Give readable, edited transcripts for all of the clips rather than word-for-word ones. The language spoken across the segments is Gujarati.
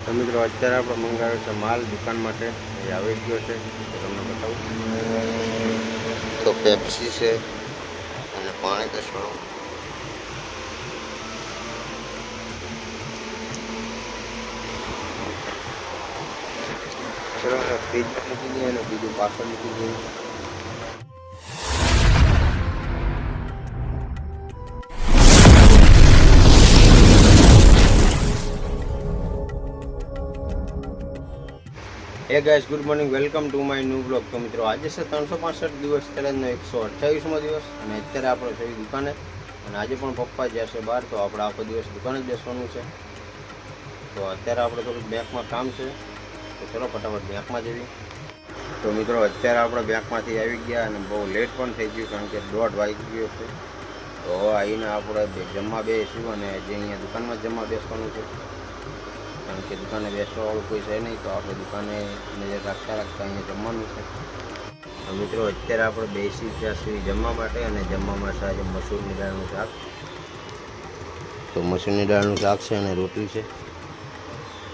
તો મિત્રો અત્યારે આપણે મંગાવ્યો છે માલ દુકાન માટે, એ આવી ગયો છે તો તમને બતાવું. તો પેપ્સી છે અને પાણી તો છોડો. ચલો ફ્રીજમાં મૂકી દઈએ અને બીજું પાછળ મૂકી દઈએ. હે guys, good morning, welcome to my new blog. તો મિત્રો આજે છે 365 દિવસ ચેલેન્જનો 128મો દિવસ અને અત્યારે આપણે છે દુકાને અને આજે પણ પપ્પા જશે બહાર, તો આપણે આખો દિવસ દુકાને જ બેસવાનું છે. તો અત્યારે આપણે થોડુંક બેંકમાં કામ છે, તો ચલો ફટાફટ બેંકમાં જઈએ. તો મિત્રો અત્યારે આપણે બેંકમાંથી આવી ગયા અને બહુ લેટ પણ થઈ ગયું, કારણ કે 1:30 વાગી ગયો છે. તો હવે આવીને આપણે જમવા બેસીશું અને જે અહીંયા દુકાનમાં જમવા બેસવાનું છે, કારણ કે દુકાને બેસવાવાળું કોઈ છે નહીં, તો આપણે દુકાને નજર રાખતા અહીંયા જમવાનું છે. તો મિત્રો અત્યારે આપણે બેસી ત્યાં સુધી જમવા માટે, અને જમવા માટે આજે મસૂરની દાળનું શાક. તો મસૂરની દાળનું શાક છે અને રોટલી છે,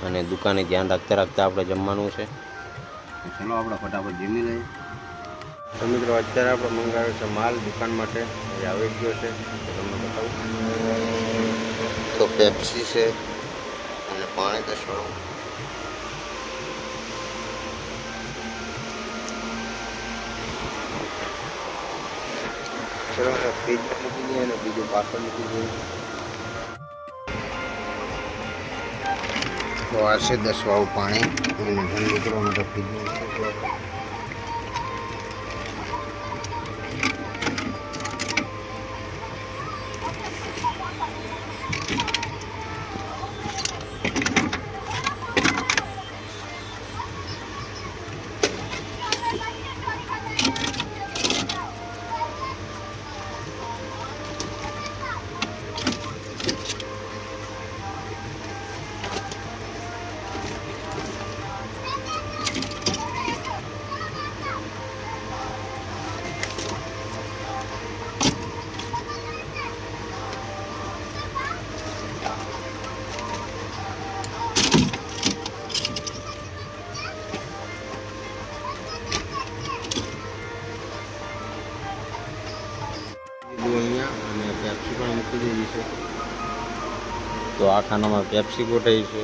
અને દુકાને ધ્યાન રાખતા આપણે જમવાનું છે. તો ચલો આપણે ફટાફટ જમી લઈએ. તો મિત્રો અત્યારે આપણે મંગાવ્યો છે માલ દુકાન માટે, એ આવી ગયો છે તો તમને બતાવું. તો પેપ્સી છે અને પાણી તો છોડો. ચલો ફ્રીજમાં મૂકી દઈએ અને બીજું પાછળ મૂકી દઈએ. તો આ છે 10 વાળું પાણી, એને ઠંડુ કરવા માટે ફ્રીજમાં મૂકવું. અહીંયા અને પેપ્સી પણ મૂકી દીધી છે. તો આ ખાનામાં પેપ્સી ગોઠવી છે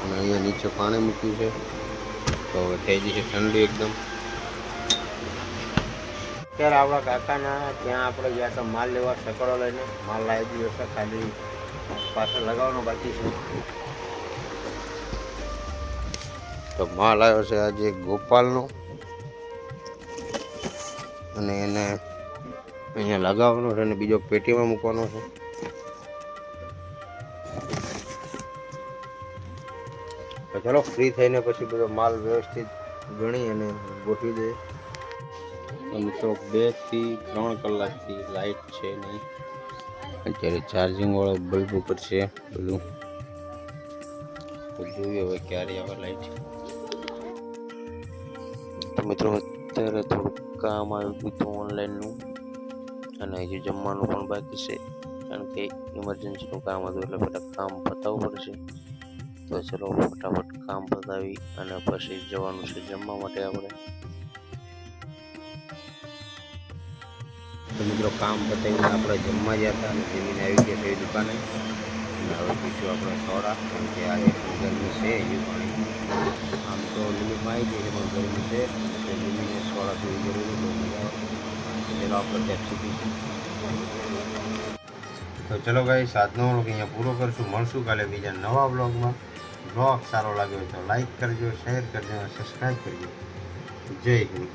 અને અહીંયા નીચે પાણી મૂક્યું છે. તો હવે થઈ જશે ઠંડુ એકદમ. અત્યારે આપણા કાકાના ત્યાં આપણે ગયા હતા માલ લેવા, સકડો લઈને માલ લાવી દીધો છે, ખાલી પાછળ લગાવવાનો બાકી છે. તો માલ આવ્યો છે આજે ગોપાલનો, અને એને અહીંયા લગાવવાનો છે અને બીજો પેટીમાં મૂકવાનો છે. તો ચલો ફ્રી થઈને પછી બધો માલ વ્યવસ્થિત ગણી અને ગોઠવી દઈએ. તો મિત્રો 2 થી 3 કલાકથી લાઇટ છે નહીં, અત્યારે ચાર્જિંગ વાળો બલ્બ ઉપર છે બધું. તો જોઈએ હવે ક્યારે આવે લાઇટ. તો મિત્રો અત્યારે થોડુંક કામ આવ્યું હતું ઓનલાઈનનું, અને હજી જમવાનું પણ બાકી છે, કારણ કે ઇમરજન્સીનું કામ હતું એટલે ફટાફટ કામ પતાવવું પડશે. તો ચલો ફટાફટ કામ પતાવી અને પછી જવાનું છે જમવા માટે આપણે. તો મિત્રો કામ પતાવીને આપણે જમવા ગયા હતા અને જમીને આવી ગયા છે દુકાને. અને હવે પીશું આપણે સોડા, કારણ કે આજે ગરમી છે હજી પાણી. આમ તો લિમિટમાં આવી ગઈ છે પણ ગરમી છે, એટલે જમીને સોડા પીવી જરૂરી બહુ મજા આવે. ચલો આપણે પેપ્સી પીશું. તો ચલો ગાઈસ, આજનો વ્લોગ અહીંયા પૂરો કરશું. મળશું કાલે બીજા નવા વ્લોગમાં. વ્લોગ સારો લાગ્યો તો લાઈક કરજો, શેર કરજો અને સબસ્ક્રાઈબ કરજો. જય હિન્દ.